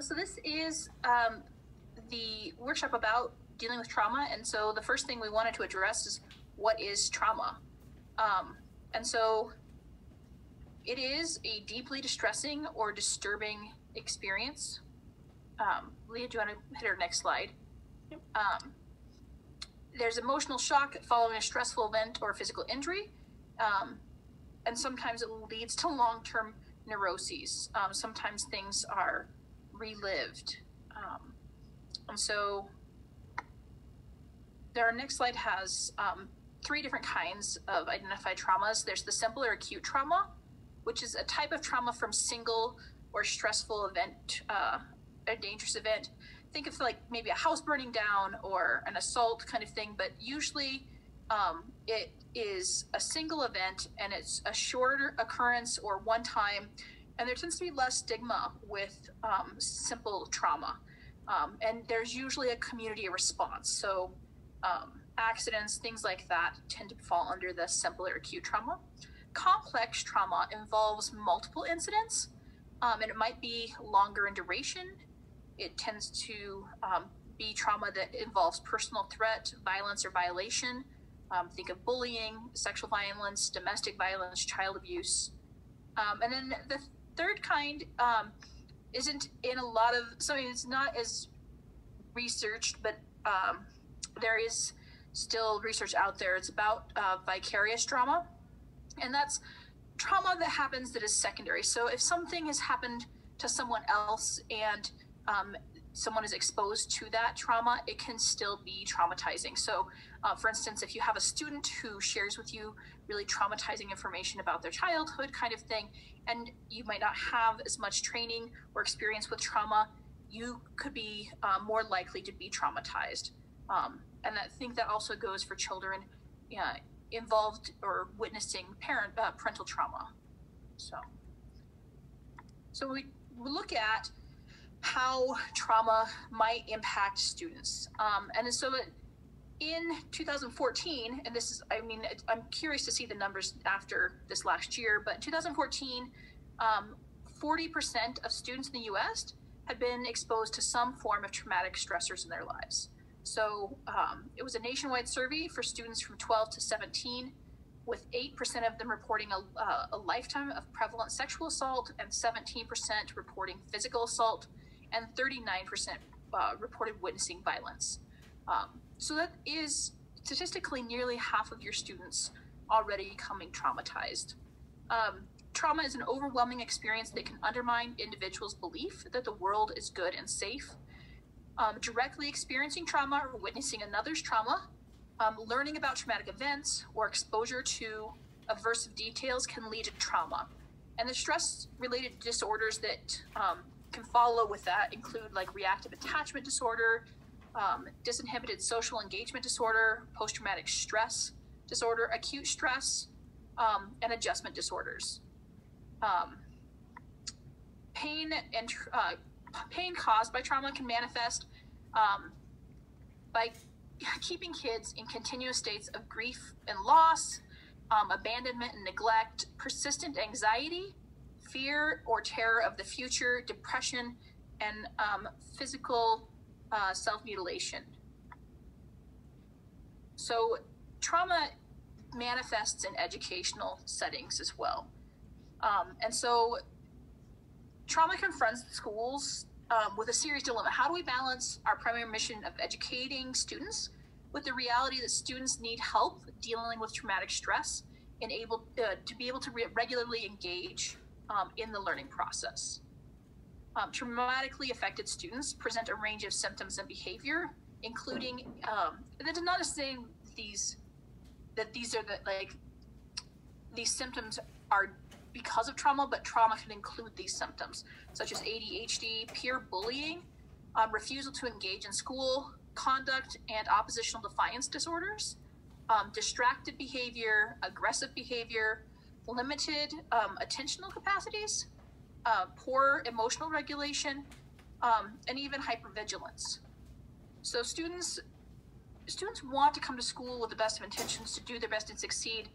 So this is the workshop about dealing with trauma. And so the first thing we wanted to address is what is trauma? And so it is a deeply distressing or disturbing experience. Leah, do you want to hit our next slide? Yep. There's emotional shock following a stressful event or physical injury. And sometimes it leads to long-term neuroses. Sometimes things are relived. And so our next slide has 3 different kinds of identified traumas. There's the simple or acute trauma, which is a type of trauma from single or stressful event, a dangerous event. Think of like maybe a house burning down or an assault kind of thing, but usually it is a single event and it's a shorter occurrence or one time, and there tends to be less stigma with simple trauma. And there's usually a community response. So accidents, things like that tend to fall under the simple or acute trauma. Complex trauma involves multiple incidents, and it might be longer in duration. It tends to be trauma that involves personal threat, violence, or violation. Think of bullying, sexual violence, domestic violence, child abuse. And then the third kind isn't in a lot of, so it's not as researched, but there is still research out there. It's about vicarious trauma, and that's trauma that happens that is secondary. So if something has happened to someone else and someone is exposed to that trauma, it can still be traumatizing. So for instance, if you have a student who shares with you really traumatizing information about their childhood kind of thing, and you might not have as much training or experience with trauma, you could be more likely to be traumatized. And I think that also goes for children involved or witnessing parental trauma. So we look at how trauma might impact students. And so in 2014, and this is, I mean, I'm curious to see the numbers after this last year, but in 2014, 40% of students in the US had been exposed to some form of traumatic stressors in their lives. So it was a nationwide survey for students from 12 to 17, with 8% of them reporting a lifetime of prevalent sexual assault, and 17% reporting physical assault, and 39% reported witnessing violence. So that is statistically nearly half of your students already becoming traumatized. Trauma is an overwhelming experience that can undermine individuals' belief that the world is good and safe. Directly experiencing trauma or witnessing another's trauma, learning about traumatic events, or exposure to aversive details can lead to trauma. And the stress-related disorders that can follow with that include like reactive attachment disorder, disinhibited social engagement disorder, post-traumatic stress disorder, acute stress, and adjustment disorders. Pain caused by trauma can manifest by keeping kids in continuous states of grief and loss, abandonment and neglect, persistent anxiety, fear or terror of the future, depression, and physical self-mutilation. So trauma manifests in educational settings as well. And so trauma confronts schools with a serious dilemma. How do we balance our primary mission of educating students with the reality that students need help dealing with traumatic stress and to be able to regularly engage in the learning process? Traumatically affected students present a range of symptoms and behavior, including, that is not to say these symptoms are because of trauma, but trauma can include these symptoms, such as ADHD, peer bullying, refusal to engage in school, conduct and oppositional defiance disorders, distracted behavior, aggressive behavior, limited attentional capacities, poor emotional regulation, and even hypervigilance. So students want to come to school with the best of intentions to do their best and succeed,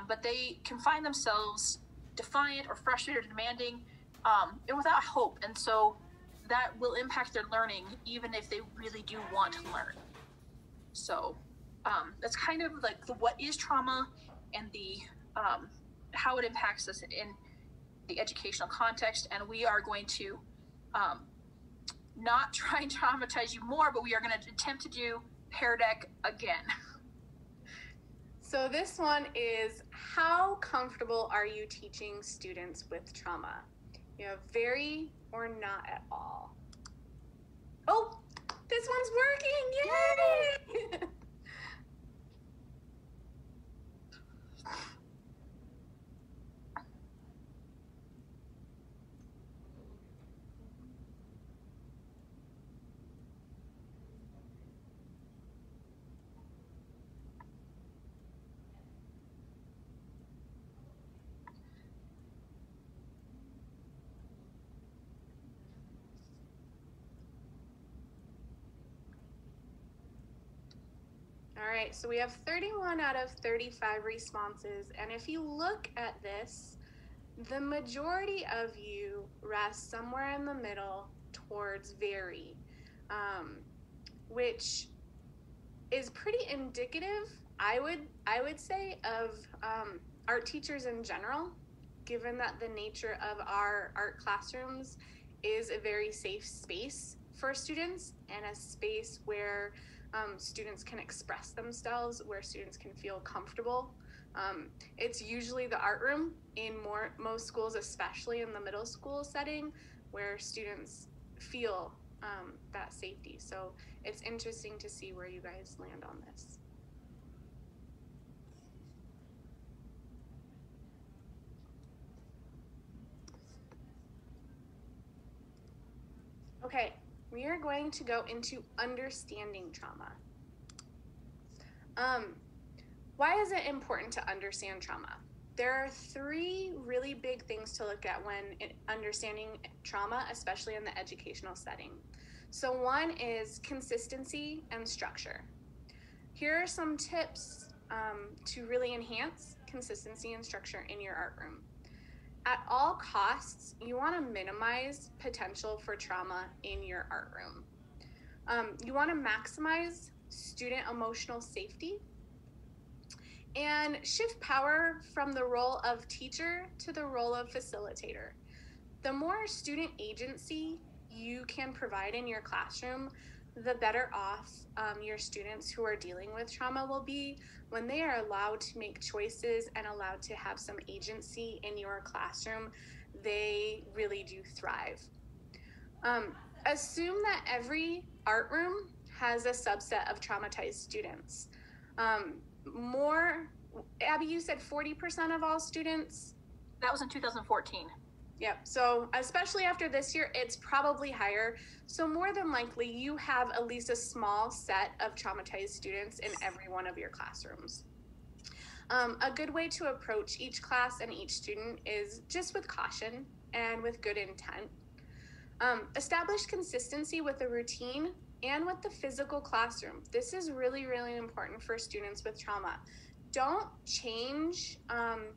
but they can find themselves defiant or frustrated or demanding, and without hope. And so that will impact their learning, even if they really do want to learn. So that's kind of like the what is trauma and the how it impacts us in the educational context. And we are going to not try and traumatize you more, but we are going to attempt to do Pear Deck again. So this one is, how comfortable are you teaching students with trauma? You have very or not at all. Oh, this one's working, yay! All right, so we have 31 out of 35 responses, and if you look at this, the majority of you rest somewhere in the middle towards very, which is pretty indicative, I would say, of art teachers in general, given that the nature of our art classrooms is a very safe space for students and a space where students can express themselves, where students can feel comfortable. It's usually the art room in most schools, especially in the middle school setting, where students feel that safety. So it's interesting to see where you guys land on this. Okay, we are going to go into understanding trauma. Why is it important to understand trauma? There are three really big things to look at when understanding trauma, especially in the educational setting. So one is consistency and structure. Here are some tips to really enhance consistency and structure in your art room. At all costs, you want to minimize potential for trauma in your art room. You want to maximize student emotional safety and shift power from the role of teacher to the role of facilitator. The more student agency you can provide in your classroom, the better off your students who are dealing with trauma will be when they are allowed to make choices and allowed to have some agency in your classroom. They really do thrive. Assume that every art room has a subset of traumatized students. Abby, you said 40% of all students? That was in 2014. Yep, so especially after this year, it's probably higher. So more than likely, you have at least a small set of traumatized students in every one of your classrooms. A good way to approach each class and each student is just with caution and with good intent. Establish consistency with the routine and with the physical classroom. This is really, really important for students with trauma. Don't change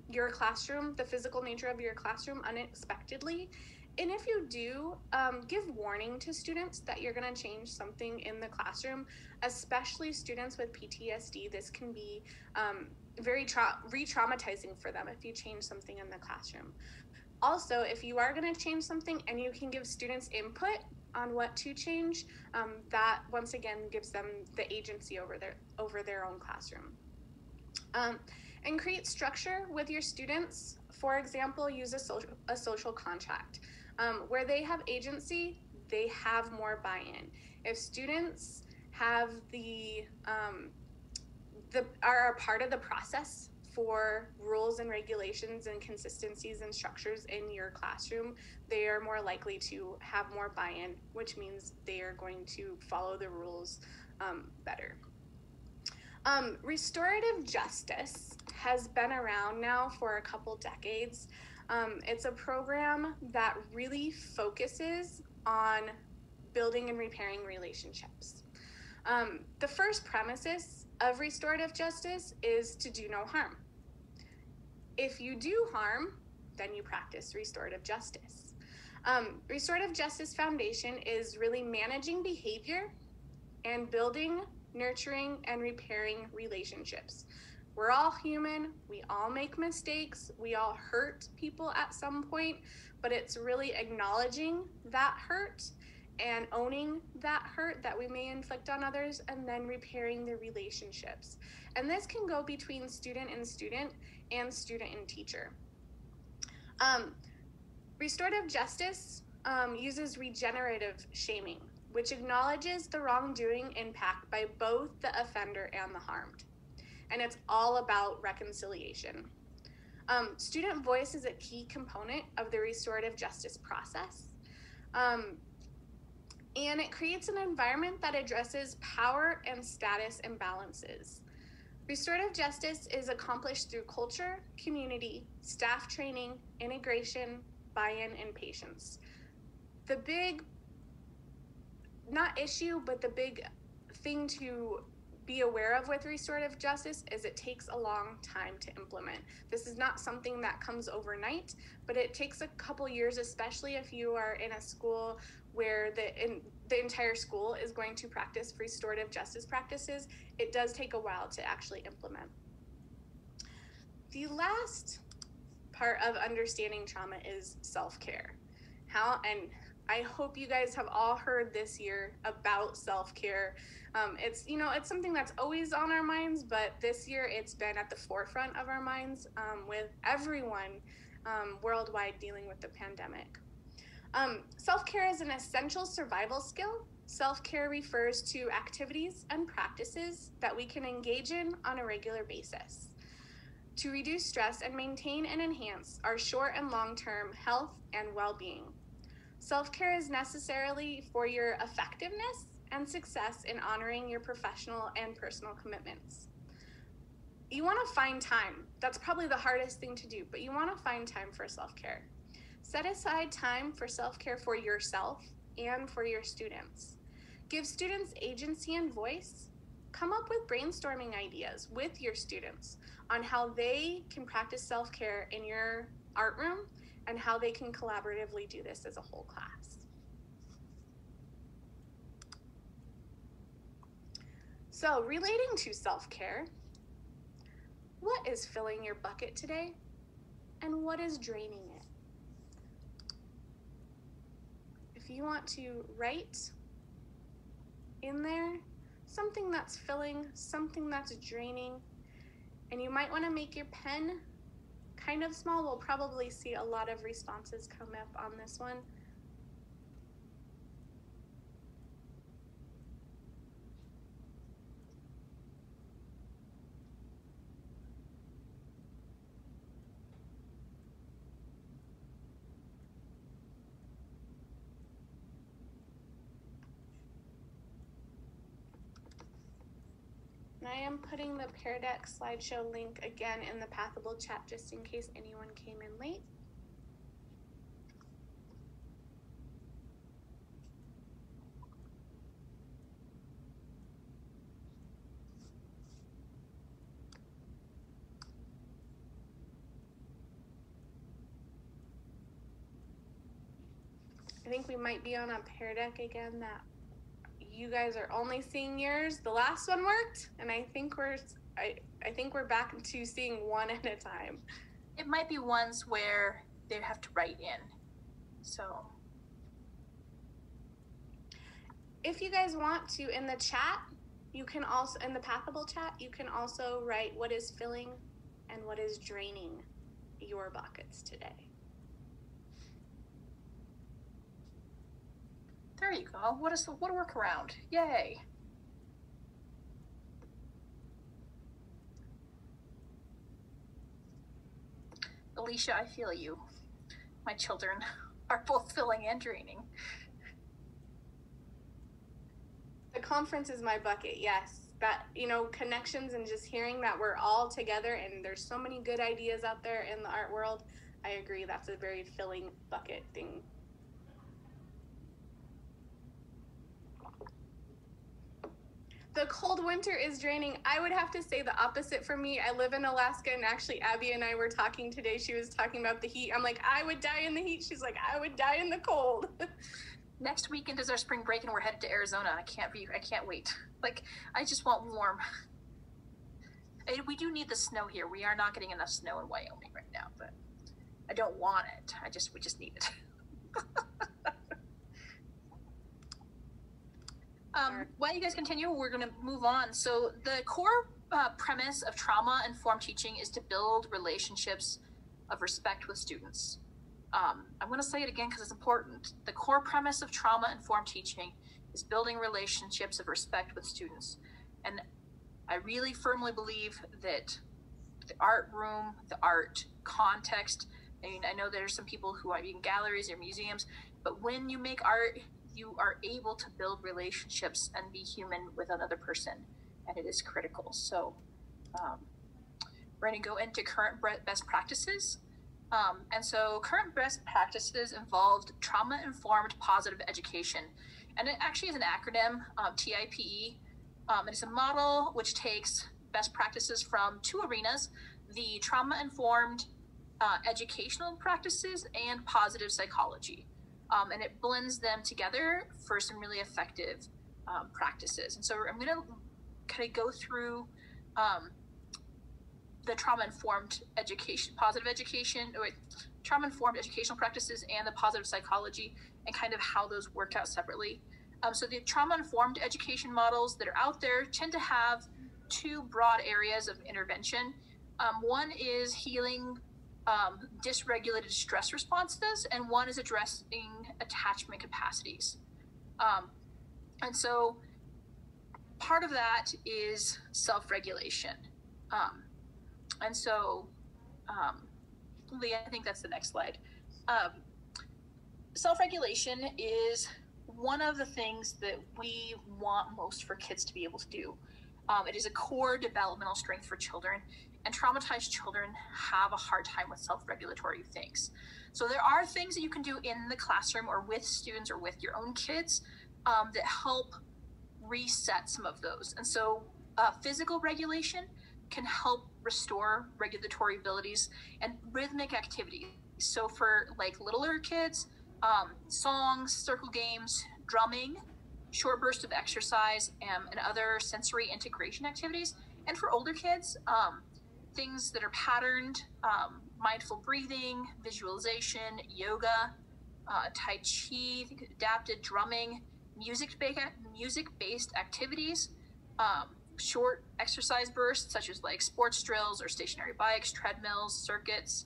your classroom, the physical nature of your classroom unexpectedly. And if you do, give warning to students that you're going to change something in the classroom, especially students with PTSD. This can be very re-traumatizing for them if you change something in the classroom. Also, if you are going to change something and you can give students input on what to change, that once again gives them the agency over their own classroom. And create structure with your students. For example, use a social contract. Where they have agency, they have more buy-in. If students have are a part of the process for rules and regulations and consistencies and structures in your classroom, they are more likely to have more buy-in, which means they are going to follow the rules better. Restorative justice has been around now for a couple decades. It's a program that really focuses on building and repairing relationships. The first premises of restorative justice is to do no harm. If you do harm, then you practice restorative justice. Restorative Justice Foundation is really managing behavior and building, nurturing, and repairing relationships. We're all human, we all make mistakes, we all hurt people at some point, but it's really acknowledging that hurt and owning that hurt that we may inflict on others, and then repairing the relationships. And this can go between student and student and teacher. Restorative justice uses regenerative shaming, which acknowledges the wrongdoing impact by both the offender and the harmed. And it's all about reconciliation. Student voice is a key component of the restorative justice process. And it creates an environment that addresses power and status imbalances. Restorative justice is accomplished through culture, community, staff training, integration, buy-in, and patience. The big, not issue, but the big thing to be aware of with restorative justice is it takes a long time to implement. This is not something that comes overnight, but it takes a couple years, especially if you are in a school where the entire school is going to practice restorative justice practices. It does take a while to actually implement. The last part of understanding trauma is self-care. And I hope you guys have all heard this year about self-care. It's something that's always on our minds, but this year it's been at the forefront of our minds with everyone worldwide dealing with the pandemic. Self-care is an essential survival skill. Self-care refers to activities and practices that we can engage in on a regular basis to reduce stress and maintain and enhance our short and long-term health and well-being. Self-care is necessarily for your effectiveness and success in honoring your professional and personal commitments. You want to find time. That's probably the hardest thing to do, but you want to find time for self-care. Set aside time for self-care for yourself and for your students. Give students agency and voice. Come up with brainstorming ideas with your students on how they can practice self-care in your art room and how they can collaboratively do this as a whole class. So, relating to self-care, what is filling your bucket today and what is draining it? If you want to write in there something that's filling, something that's draining, and you might want to make your pen kind of small. We'll probably see a lot of responses come up on this one. And I am putting the Pear Deck slideshow link again in the Pathable chat just in case anyone came in late. I think we might be on a Pear Deck again that you guys are only seeing yours. The last one worked, and I think we're back to seeing one at a time. It might be ones where they have to write in. So if you guys want to, in the chat, you can also, in the Pathable chat, you can also write what is filling and what is draining your buckets today. There you go. What a workaround. Yay. Alicia, I feel you. My children are both filling and draining. The conference is my bucket, yes. That, connections and just hearing that we're all together and there's so many good ideas out there in the art world. I agree, that's a very filling bucket thing. the cold winter is draining. I would have to say the opposite for me. I live in Alaska, and actually Abby and I were talking today. She was talking about the heat. I'm like, I would die in the heat. She's like, I would die in the cold. Next weekend is our spring break, and we're headed to Arizona. I can't wait. Like, I just want warm. And we do need the snow here. We are not getting enough snow in Wyoming right now, but I don't want it. We just need it. While you guys continue, we're going to move on. So the core premise of trauma-informed teaching is to build relationships of respect with students. I'm going to say it again because it's important. The core premise of trauma-informed teaching is building relationships of respect with students. And I really firmly believe that the art room, the art context, I mean, I know there's some people who are in galleries or museums, but when you make art, you are able to build relationships and be human with another person, and it is critical. So we're going to go into current best practices. And so current best practices involved trauma-informed positive education. And it actually is an acronym, TIPE. It's a model which takes best practices from two arenas, the trauma-informed educational practices and positive psychology. And it blends them together for some really effective practices. And so I'm going to kind of go through the trauma-informed education, trauma-informed educational practices and the positive psychology, and kind of how those work out separately. So the trauma-informed education models that are out there tend to have two broad areas of intervention. One is healing dysregulated stress responses, and one is addressing attachment capacities. And so part of that is self-regulation. And so, Leah, I think that's the next slide. Self-regulation is one of the things that we want most for kids to be able to do. It is a core developmental strength for children, and traumatized children have a hard time with self-regulatory things. So there are things that you can do in the classroom or with students or with your own kids that help reset some of those. And so physical regulation can help restore regulatory abilities, and rhythmic activities. So for like littler kids, songs, circle games, drumming, short bursts of exercise, and other sensory integration activities. And for older kids, things that are patterned, mindful breathing, visualization, yoga, Tai Chi, adapted drumming, music-based activities, short exercise bursts such as like sports drills or stationary bikes, treadmills, circuits.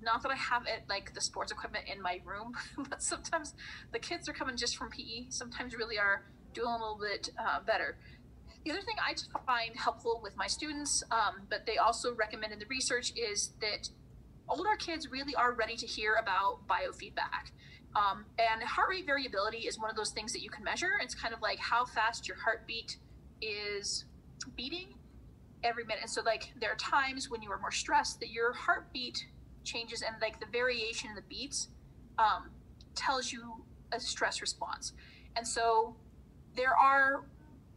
Not that I have it like the sports equipment in my room, but sometimes the kids are coming just from PE, sometimes really are doing a little bit better. The other thing I find helpful with my students, but they also recommend in the research, is that older kids really are ready to hear about biofeedback. And heart rate variability is one of those things that you can measure. It's kind of like how fast your heartbeat is beating every minute. And so like there are times when you are more stressed that your heartbeat changes, and like the variation in the beats tells you a stress response. And so there are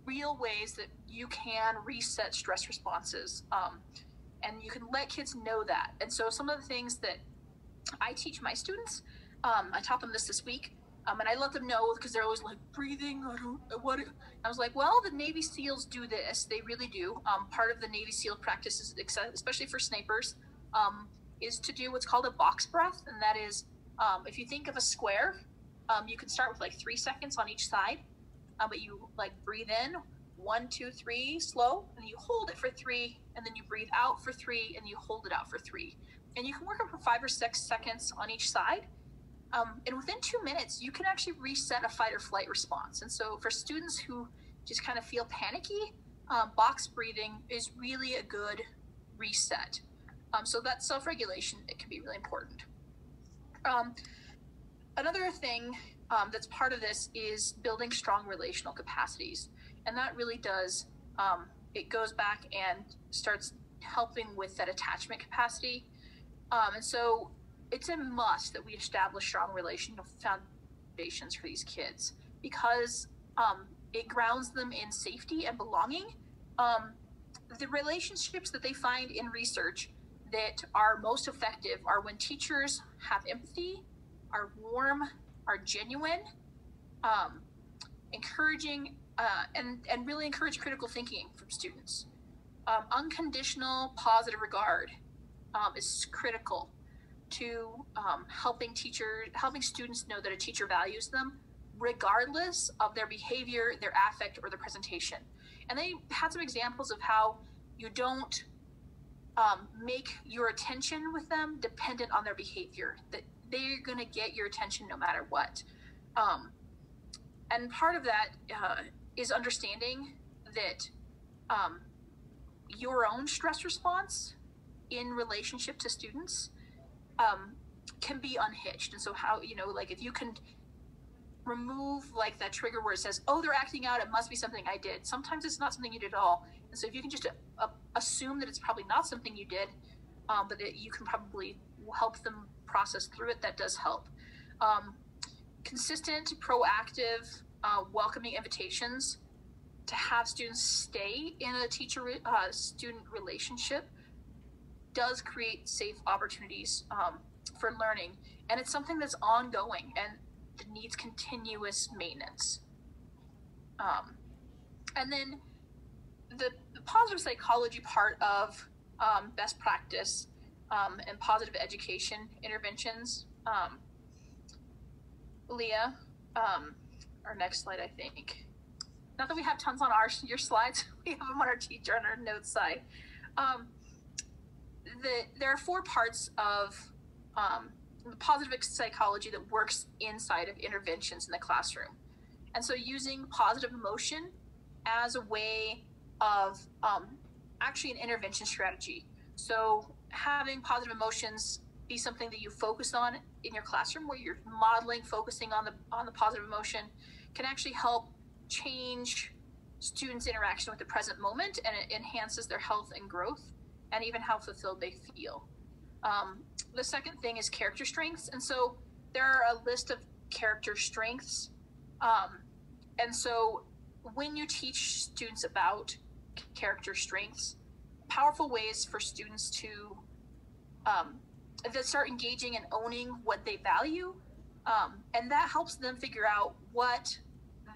real ways that you can reset stress responses, and you can let kids know that. And so some of the things that I teach my students, I taught them this week, and I let them know because they're always like, breathing, I was like, well, the Navy SEALs do this. They really do. Part of the Navy SEAL practices, especially for snipers, is to do what's called a box breath. And that is, if you think of a square, you can start with like 3 seconds on each side, but you like breathe in 1, 2, 3 slow, and you hold it for 3, and then you breathe out for 3, and you hold it out for 3. And you can work up for 5 or 6 seconds on each side. And within 2 minutes, you can actually reset a fight or flight response. And so for students who just kind of feel panicky, box breathing is really a good reset. So that self-regulation, it can be really important. Another thing that's part of this is building strong relational capacities. And that really does, it goes back and starts helping with that attachment capacity. And so it's a must that we establish strong relational foundations for these kids, because It grounds them in safety and belonging. The relationships that they find in research that are most effective are when teachers have empathy, are warm, are genuine, encouraging, and really encourage critical thinking from students. Unconditional positive regard is critical to helping students know that a teacher values them regardless of their behavior, their affect, or their presentation. And they had some examples of how you don't make your attention with them dependent on their behavior, that they're going to get your attention no matter what. And part of that is understanding that your own stress response in relationship to students can be unhitched. And so how, like if you can remove like that trigger where it says, oh, they're acting out, it must be something I did. Sometimes it's not something you did at all. And so if you can just assume that it's probably not something you did, but that you can probably help them process through it, that does help. Consistent, proactive, welcoming invitations to have students stay in a teacher-student relationship does create safe opportunities for learning. And it's something that's ongoing and needs continuous maintenance. And then the positive psychology part of best practice and positive education interventions. Leah, our next slide, I think. Not that we have tons on your slides, we have them on our notes side. There are 4 parts of positive psychology that works inside of interventions in the classroom. And so using positive emotion as a way of actually an intervention strategy. So having positive emotions be something that you focus on in your classroom, where you're modeling, focusing on the positive emotion, can actually help change students' interaction with the present moment, and it enhances their health and growth and even how fulfilled they feel. The second thing is character strengths. And so there are a list of character strengths. And so when you teach students about character strengths, powerful ways for students to that start engaging and owning what they value, and that helps them figure out what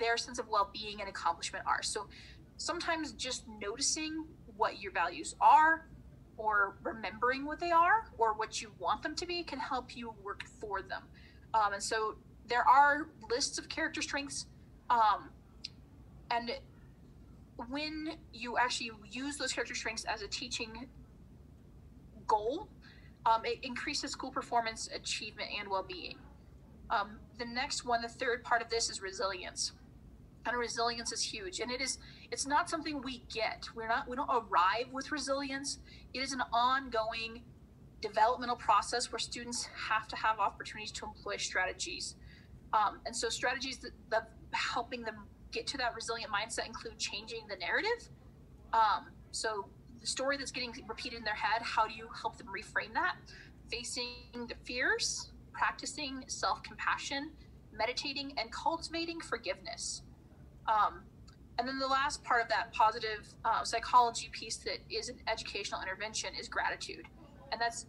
their sense of well-being and accomplishment are. So sometimes just noticing what your values are, or remembering what they are, or what you want them to be, can help you work for them. And so there are lists of character strengths, and when you actually use those character strengths as a teaching goal, it increases school performance, achievement, and well-being. The next one, the third part of this, is resilience. And resilience is huge, and it's not something we get. We don't arrive with resilience. It is an ongoing developmental process where students have to have opportunities to employ strategies. And so strategies that helping them get to that resilient mindset include changing the narrative. So the story that's getting repeated in their head, how do you help them reframe that? Facing the fears, practicing self-compassion, meditating, and cultivating forgiveness. And then the last part of that positive psychology piece that is an educational intervention is gratitude. And that's,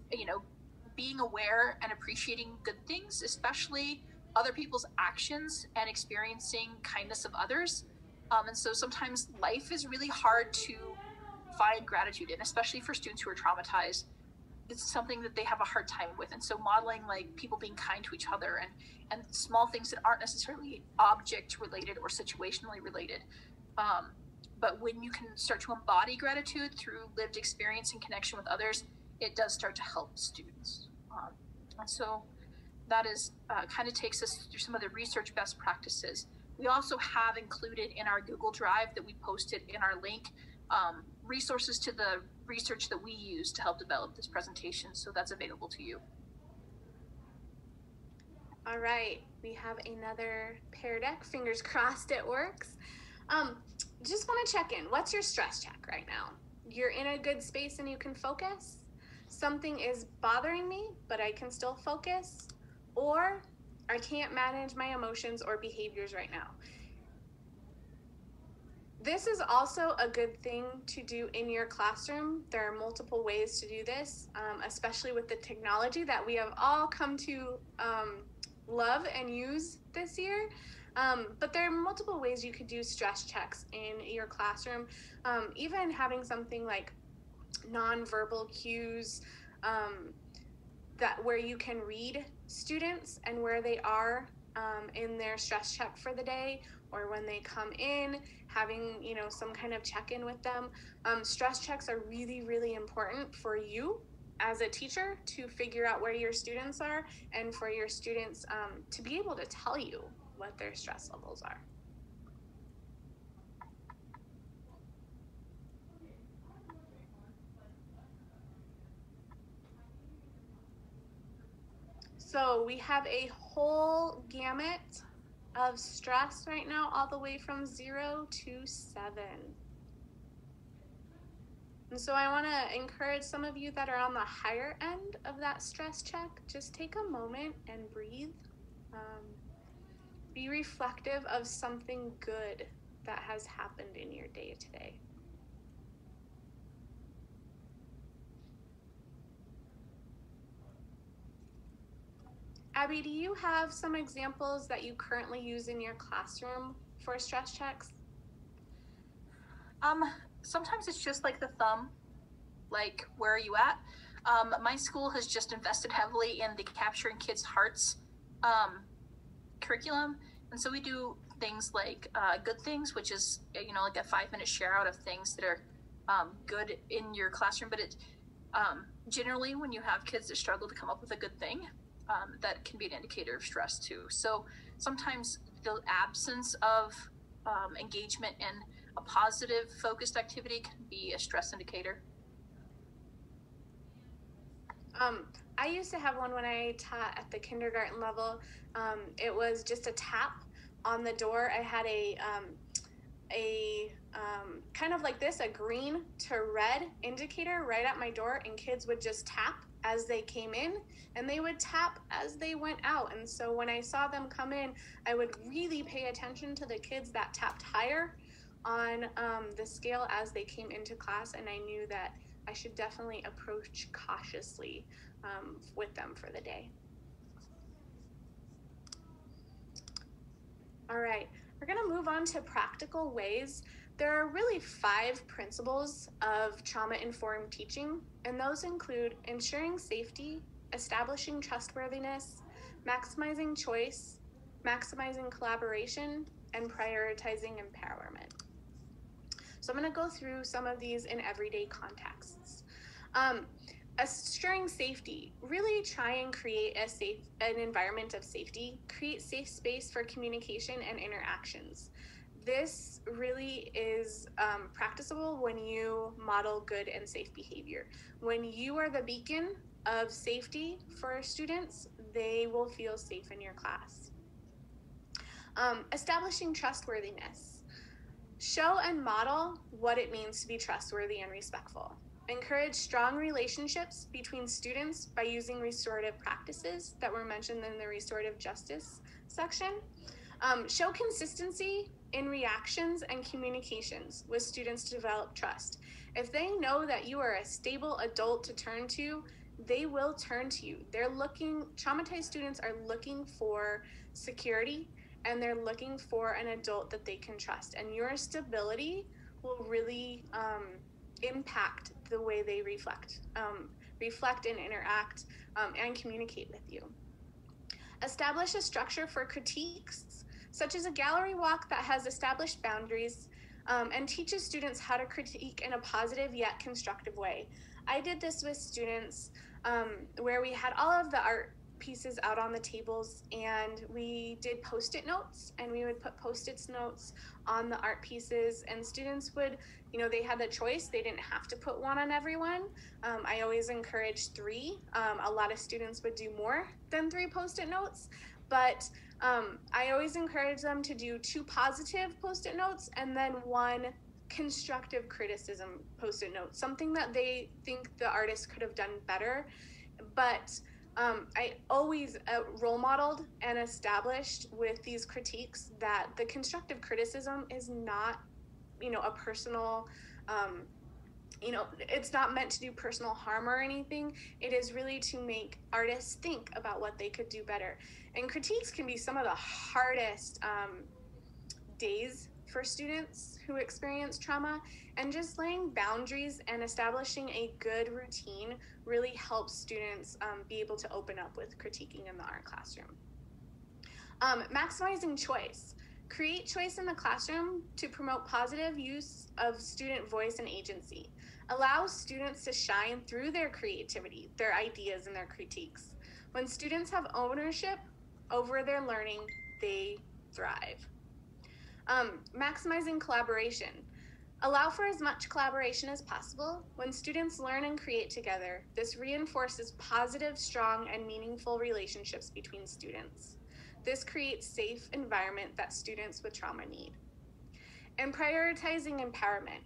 being aware and appreciating good things, especially other people's actions, and experiencing kindness of others. And so sometimes life is really hard to find gratitude in, especially for students who are traumatized. It's something that they have a hard time with. And so modeling like people being kind to each other and small things that aren't necessarily object related or situationally related. But when you can start to embody gratitude through lived experience and connection with others, it does start to help students. And so that is kind of takes us through some of the research best practices. We also have included in our Google Drive that we posted in our link resources to the research that we use to help develop this presentation. So that's available to you. All right, we have another Pear Deck. Fingers crossed it works. Just want to check in. What's your stress check right now? You're in a good space and you can focus? Something is bothering me, but I can still focus? Or I can't manage my emotions or behaviors right now? This is also a good thing to do in your classroom. There are multiple ways to do this, especially with the technology that we have all come to love and use this year. But there are multiple ways you could do stress checks in your classroom. Even having something like nonverbal cues that where you can read students and where they are in their stress check for the day, or when they come in, having some kind of check-in with them. Stress checks are really, really important for you as a teacher to figure out where your students are, and for your students to be able to tell you what their stress levels are. So we have a whole gamut of stress right now, all the way from 0 to 7. And so I want to encourage some of you that are on the higher end of that stress check, just take a moment and breathe. Be reflective of something good that has happened in your day today. Abby, do you have some examples that you currently use in your classroom for stress checks? Sometimes it's just like the thumb, like, where are you at? My school has just invested heavily in the Capturing Kids' Hearts curriculum. And so we do things like good things, which is, like a 5-minute share out of things that are good in your classroom. But it generally, when you have kids that struggle to come up with a good thing, that can be an indicator of stress too. So sometimes the absence of engagement in a positive focused activity can be a stress indicator. I used to have one when I taught at the kindergarten level. It was just a tap on the door. I had a kind of like this, a green to red indicator right at my door, and kids would just tap as they came in, and they would tap as they went out. And so when I saw them come in, I would really pay attention to the kids that tapped higher on the scale as they came into class, and I knew that I should definitely approach cautiously with them for the day. All right, we're going to move on to practical ways. There are really 5 principles of trauma-informed teaching, and those include ensuring safety, establishing trustworthiness, maximizing choice, maximizing collaboration, and prioritizing empowerment. So I'm going to go through some of these in everyday contexts. Assuring safety, really try and create an environment of safety, create safe space for communication and interactions. This really is practicable when you model good and safe behavior. When you are the beacon of safety for students, they will feel safe in your class. Establishing trustworthiness. Show and model what it means to be trustworthy and respectful. Encourage strong relationships between students by using restorative practices that were mentioned in the restorative justice section. Show consistency in reactions and communications with students to develop trust. If they know that you are a stable adult to turn to, they will turn to you. Traumatized students are looking for security, and they're looking for an adult that they can trust. And your stability will really impact the way they reflect and interact and communicate with you. Establish a structure for critiques, such as a gallery walk that has established boundaries and teaches students how to critique in a positive yet constructive way. I did this with students where we had all of the art pieces out on the tables, and we did post-it notes, and we would put post-it notes on the art pieces, and students would, they had the choice. They didn't have to put one on everyone. I always encouraged 3. A lot of students would do more than 3 post-it notes, but I always encourage them to do 2 positive post-it notes and then 1 constructive criticism post-it note, something that they think the artist could have done better. But I always role modeled and established with these critiques that the constructive criticism is not a personal, it's not meant to do personal harm or anything. It is really to make artists think about what they could do better. And critiques can be some of the hardest days for students who experience trauma, and just laying boundaries and establishing a good routine really helps students be able to open up with critiquing in the art classroom. Maximizing choice. Create choice in the classroom to promote positive use of student voice and agency. Allow students to shine through their creativity, their ideas, and their critiques. When students have ownership over their learning, they thrive. Maximizing collaboration. Allow for as much collaboration as possible. When students learn and create together, this reinforces positive, strong, and meaningful relationships between students. This creates safe environment that students with trauma need. And prioritizing empowerment.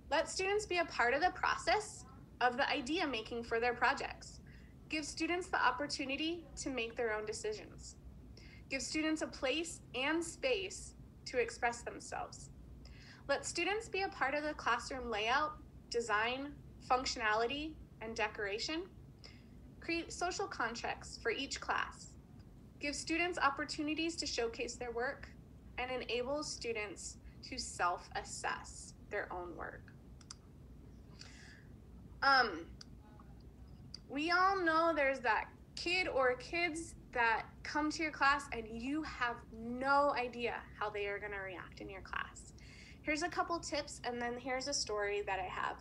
Let students be a part of the process of the idea making for their projects. Give students the opportunity to make their own decisions. Give students a place and space to express themselves. Let students be a part of the classroom layout, design, functionality, and decoration. Create social contracts for each class. Give students opportunities to showcase their work, and enable students to self-assess their own work. We all know there's that kid or kids that come to your class and you have no idea how they are going to react in your class. Here's a couple tips, and then here's a story that I have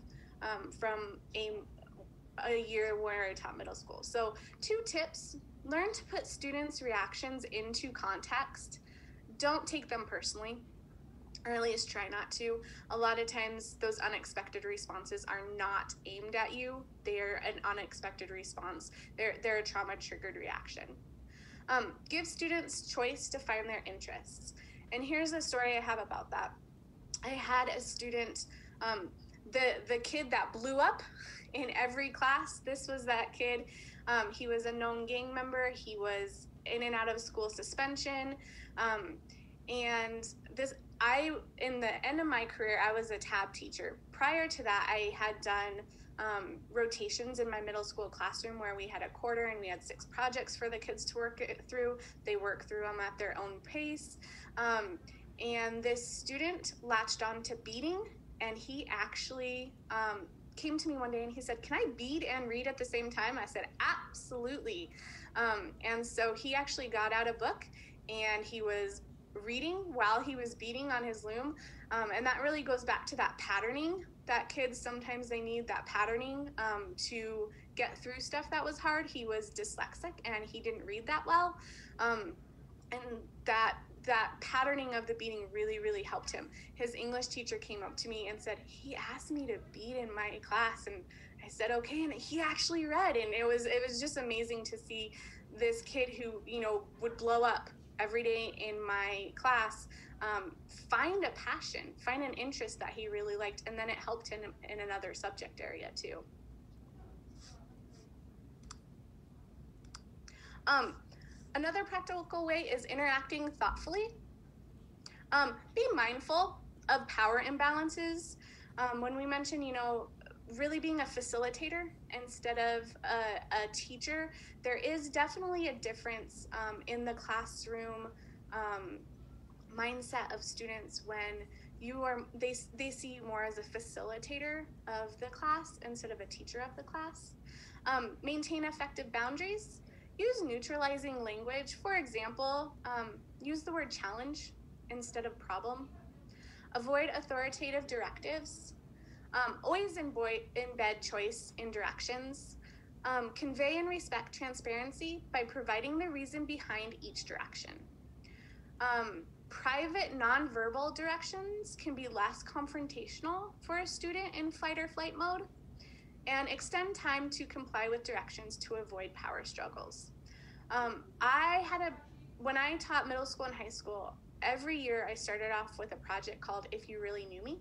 from a year where I taught middle school. So 2 tips: learn to put students' reactions into context. Don't take them personally, or at least try not to. A lot of times those unexpected responses are not aimed at you. They're an unexpected response. They're a trauma-triggered reaction. Give students choice to find their interests. And here's a story I have about that. I had a student, the kid that blew up in every class. This was that kid. He was a known gang member. He was in and out of school suspension. And in the end of my career, I was a tab teacher. Prior to that, I had done rotations in my middle school classroom where we had a quarter and we had 6 projects for the kids to work through. They work through them at their own pace. And this student latched on to beading, and he actually came to me one day and he said, "Can I bead and read at the same time?" I said, "Absolutely." And so he actually got out a book and he was reading while he was beading on his loom. And that really goes back to that patterning that kids, sometimes they need that patterning to get through stuff that was hard. He was dyslexic and he didn't read that well. And that patterning of the beading really, really helped him. His English teacher came up to me and said, "He asked me to bead in my class." And I said, "Okay." And he actually read. And it was just amazing to see this kid who, would blow up every day in my class, find a passion, find an interest that he really liked. And then it helped him in another subject area too. Another practical way is interacting thoughtfully. Be mindful of power imbalances. When we mention, really being a facilitator instead of a teacher, there is definitely a difference in the classroom mindset of students when they see you more as a facilitator of the class instead of a teacher of the class. Maintain effective boundaries. Use neutralizing language. For example, use the word challenge instead of problem. Avoid authoritative directives. Always embed choice in directions. Convey and respect transparency by providing the reason behind each direction. Private nonverbal directions can be less confrontational for a student in fight or flight mode. And extend time to comply with directions to avoid power struggles. When I taught middle school and high school, every year I started off with a project called If You Really Knew Me.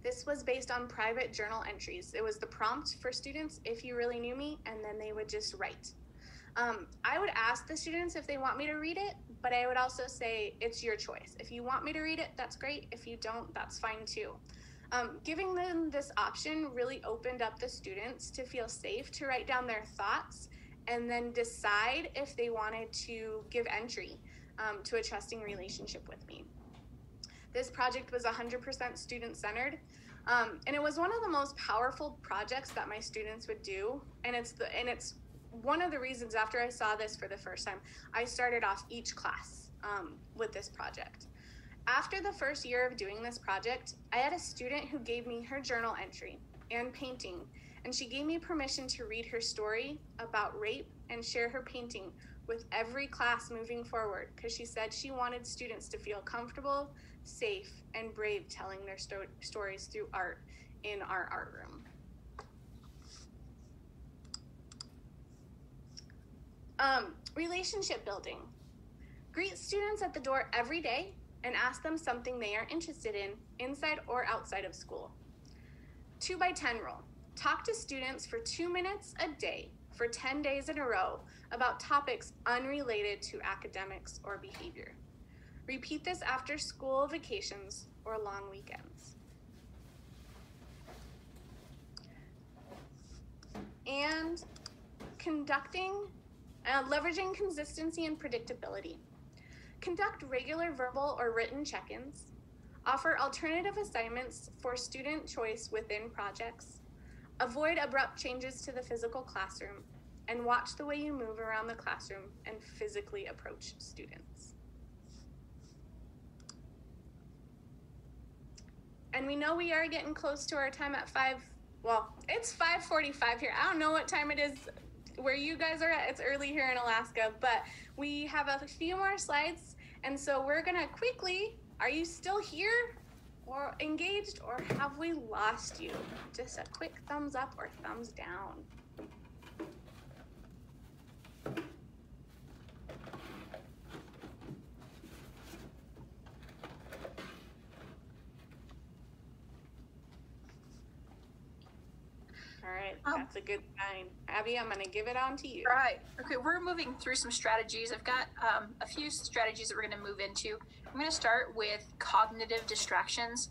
This was based on private journal entries. It was the prompt for students, "If you really knew me," and then they would just write. I would ask the students if they want me to read it, but I would also say it's your choice. If you want me to read it, that's great. If you don't, that's fine too. Giving them this option really opened up the students to feel safe to write down their thoughts and then decide if they wanted to give entry to a trusting relationship with me. This project was 100% student-centered, and it was one of the most powerful projects that my students would do, and it's one of the reasons after I saw this for the first time, I started off each class with this project. After the first year of doing this project, I had a student who gave me her journal entry and painting, and she gave me permission to read her story about rape and share her painting with every class moving forward, because she said she wanted students to feel comfortable, safe, and brave telling their stories through art in our art room. Relationship building. Greet students at the door every day and ask them something they are interested in, inside or outside of school. 2x10 rule. Talk to students for 2 minutes a day for 10 days in a row about topics unrelated to academics or behavior. Repeat this after school vacations or long weekends. And leveraging consistency and predictability. Conduct regular verbal or written check-ins. Offer alternative assignments for student choice within projects. Avoid abrupt changes to the physical classroom, and watch the way you move around the classroom and physically approach students. And we know we are getting close to our time at it's 5:45 here. I don't know what time it is where you guys are at. It's early here in Alaska, but we have a few more slides, and so we're gonna quickly, are you still here or engaged, or have we lost you? Just a quick thumbs up or thumbs down. All right, that's a good sign. Abby, I'm gonna give it on to you. All right, okay, we're moving through some strategies. I've got a few strategies that we're gonna move into. I'm gonna start with cognitive distractions.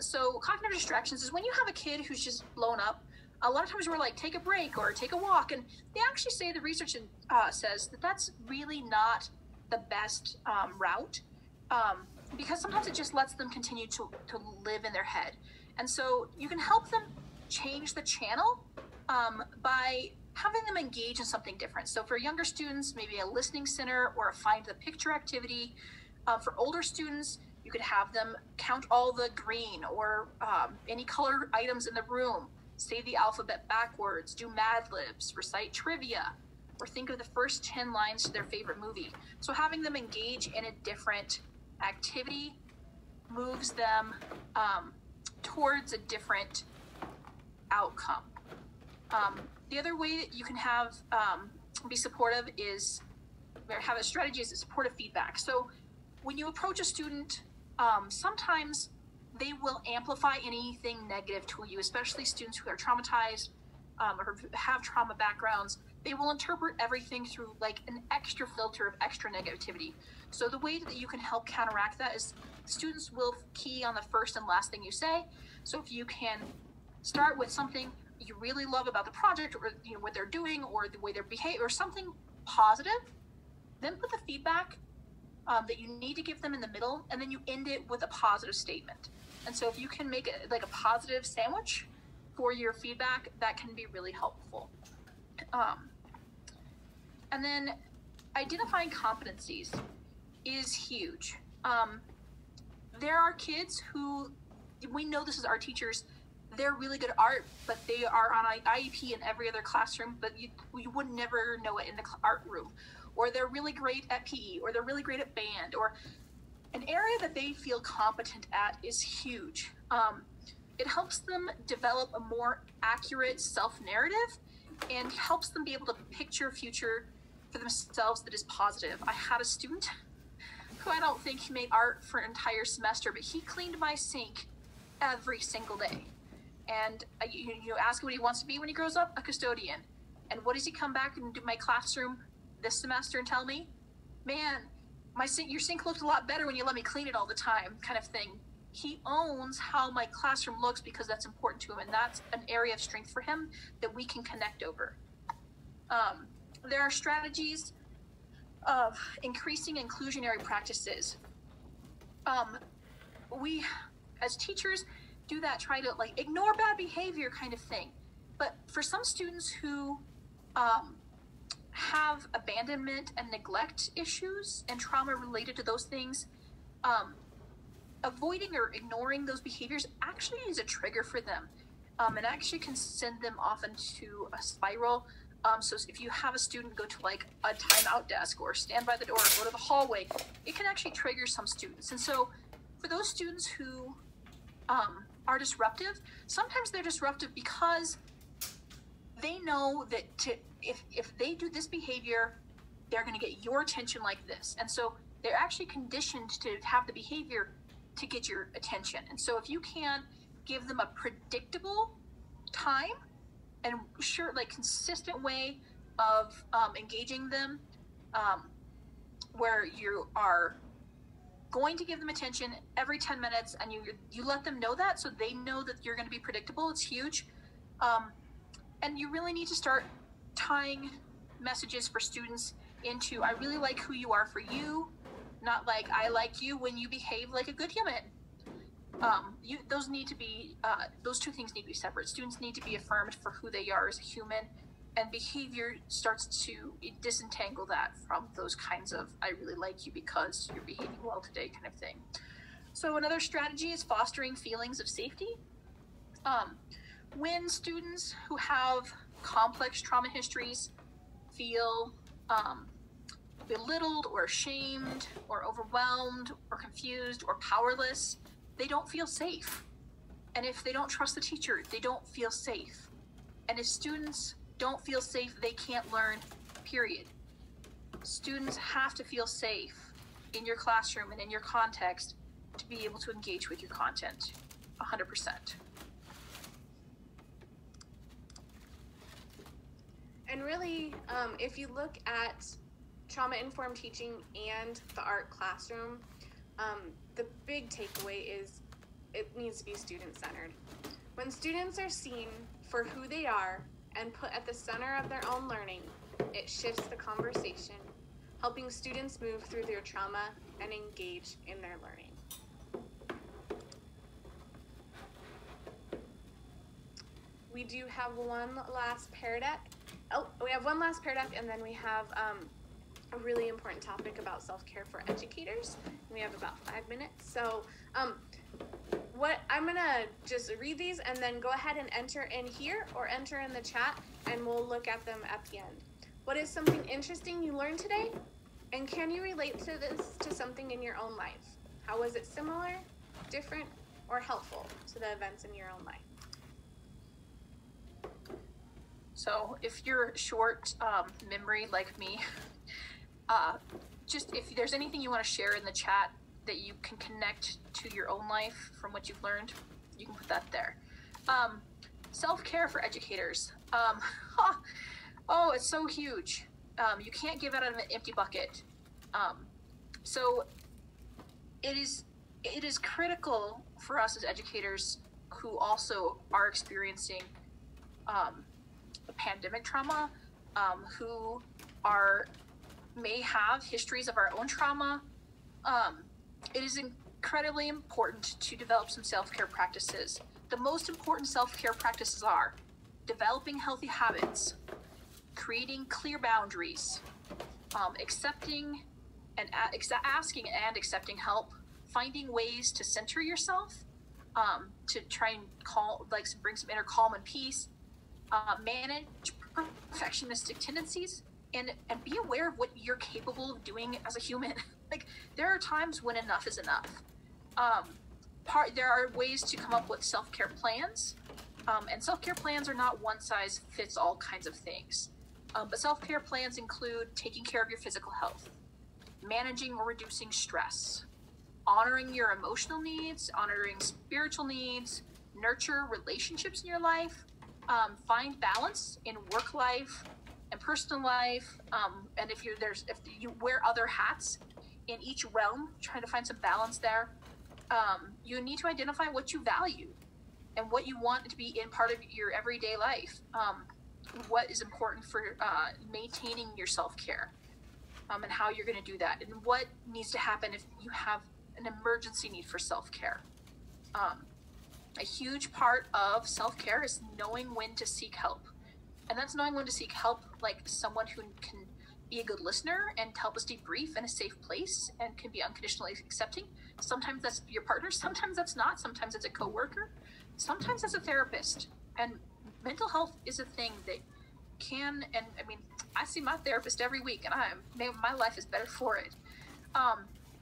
So cognitive distractions is when you have a kid who's just blown up. A lot of times we're like, take a break or take a walk, and they actually say, the research says that that's really not the best route, because sometimes it just lets them continue to live in their head. And so you can help them change the channel by having them engage in something different. So for younger students, maybe a listening center or a find the picture activity. For older students, you could have them count all the green or any colored items in the room, say the alphabet backwards, do Mad Libs, recite trivia, or think of the first 10 lines to their favorite movie. So having them engage in a different activity moves them towards a different outcome. The other way that you can have be supportive is, or have a strategy, is supportive feedback. So when you approach a student, sometimes they will amplify anything negative to you, especially students who are traumatized or have trauma backgrounds. They will interpret everything through like an extra filter of extra negativity. So the way that you can help counteract that is students will key on the first and last thing you say. So if you can start with something you really love about the project, or what they're doing, or the way they're behaving, or something positive, then put the feedback that you need to give them in the middle, and then you end it with a positive statement. And so if you can make it like a positive sandwich for your feedback, that can be really helpful. And then identifying competencies is huge. There are kids who, we know this as art teachers, they're really good at art, but they are on an IEP in every other classroom, but you would never know it in the art room. Or they're really great at PE, or they're really great at band, or an area that they feel competent at is huge. It helps them develop a more accurate self-narrative and helps them be able to picture a future for themselves that is positive. I had a student who, I don't think he made art for an entire semester, but he cleaned my sink every single day. And you ask him what he wants to be when he grows up, a custodian. And what does he come back into my classroom this semester and tell me? Man, your sink looks a lot better when you let me clean it all the time, kind of thing. He owns how my classroom looks because that's important to him, and that's an area of strength for him that we can connect over. There are strategies of increasing inclusionary practices. We, as teachers, do that, try to like ignore bad behavior kind of thing. But for some students who have abandonment and neglect issues and trauma related to those things, avoiding or ignoring those behaviors actually is a trigger for them. And actually can send them off into a spiral. So if you have a student go to like a timeout desk or stand by the door or go to the hallway, it can actually trigger some students. And so for those students who are disruptive, sometimes they're disruptive because they know that if they do this behavior, they're going to get your attention like this. And so they're actually conditioned to have the behavior to get your attention. And so if you can give them a predictable time and sure, like consistent way of engaging them, where you are going to give them attention every 10 minutes and you let them know that, so they know that you're going to be predictable. It's huge. And you really need to start tying messages for students into, I really like who you are for you, not like I like you when you behave like a good human. Those need to be, those two things need to be separate. Students need to be affirmed for who they are as a human, and behavior starts to disentangle that from those kinds of, I really like you because you're behaving well today kind of thing. So another strategy is fostering feelings of safety. When students who have complex trauma histories feel belittled or ashamed or overwhelmed or confused or powerless, they don't feel safe. And if they don't trust the teacher, they don't feel safe. And if students don't feel safe, they can't learn, period. Students have to feel safe in your classroom and in your context to be able to engage with your content 100%. And really, if you look at trauma-informed teaching and the art classroom, the big takeaway is it needs to be student-centered. When students are seen for who they are and put at the center of their own learning, it shifts the conversation, helping students move through their trauma and engage in their learning. We do have one last pair deck. We have one last pair deck, and then we have a really important topic about self-care for educators. We have about 5 minutes. So what I'm gonna just read these and then go ahead and enter in here or enter in the chat, and we'll look at them at the end. What is something interesting you learned today? And can you relate to this to something in your own life? How was it similar, different, or helpful to the events in your own life? So if you're short memory like me, just if there's anything you want to share in the chat that you can connect to your own life from what you've learned, you can put that there. Self-care for educators. Oh, it's so huge. You can't give out of an empty bucket. So it is critical for us as educators who also are experiencing pandemic trauma, who may have histories of our own trauma. It is incredibly important to develop some self-care practices. The most important self-care practices are developing healthy habits, creating clear boundaries, accepting and asking and accepting help, finding ways to center yourself, to try and bring some inner calm and peace, manage perfectionistic tendencies, and be aware of what you're capable of doing as a human. Like, there are times when enough is enough. There are ways to come up with self-care plans, and self-care plans are not one-size-fits-all kinds of things. But self-care plans include taking care of your physical health, managing or reducing stress, honoring your emotional needs, honoring spiritual needs, nurture relationships in your life, find balance in work life and personal life, and if you wear other hats, in each realm, trying to find some balance there. You need to identify what you value and what you want to be in part of your everyday life. What is important for maintaining your self-care, and how you're going to do that, and what needs to happen if you have an emergency need for self-care. A huge part of self-care is knowing when to seek help. And that's knowing when to seek help, like someone who can be a good listener and help us debrief in a safe place and can be unconditionally accepting. Sometimes that's your partner, sometimes that's not, sometimes it's a coworker, sometimes it's a therapist. And mental health is a thing that can, and I mean, I see my therapist every week, and my life is better for it.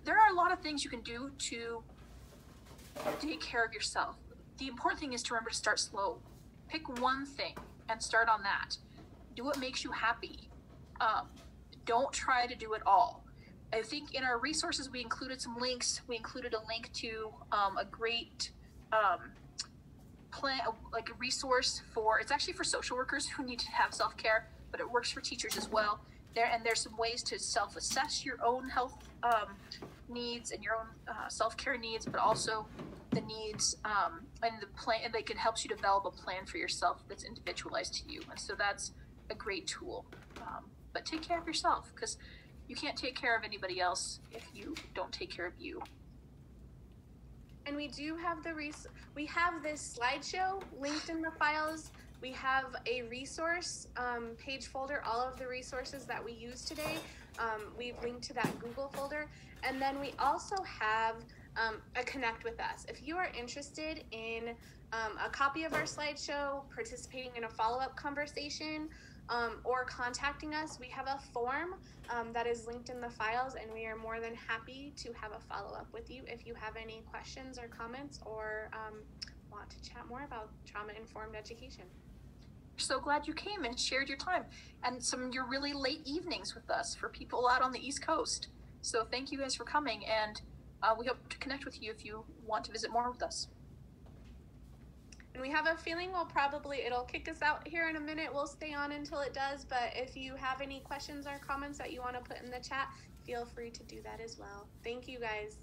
There are a lot of things you can do to take care of yourself. The important thing is to remember to start slow. Pick one thing and start on that. Do what makes you happy. Don't try to do it all. I think in our resources, we included some links. We included a link to a great plan, like a resource for, it's actually for social workers who need to have self-care, but it works for teachers as well. There's some ways to self-assess your own health needs and your own self-care needs, but also the needs and the plan, and it helps you develop a plan for yourself that's individualized to you. And so that's a great tool. But take care of yourself, because you can't take care of anybody else if you don't take care of you. And we do have we have this slideshow linked in the files. We have a resource page folder, all of the resources that we used today. We've linked to that Google folder. And then we also have a Connect with Us. If you are interested in a copy of our slideshow, participating in a follow-up conversation, or contacting us, we have a form that is linked in the files, and we are more than happy to have a follow-up with you if you have any questions or comments, or want to chat more about trauma-informed education. So glad you came and shared your time and your really late evenings with us for people out on the East Coast. So thank you guys for coming, and we hope to connect with you if you want to visit more with us. And we have a feeling it'll kick us out here in a minute. We'll stay on until it does, but if you have any questions or comments that you want to put in the chat, feel free to do that as well. Thank you guys.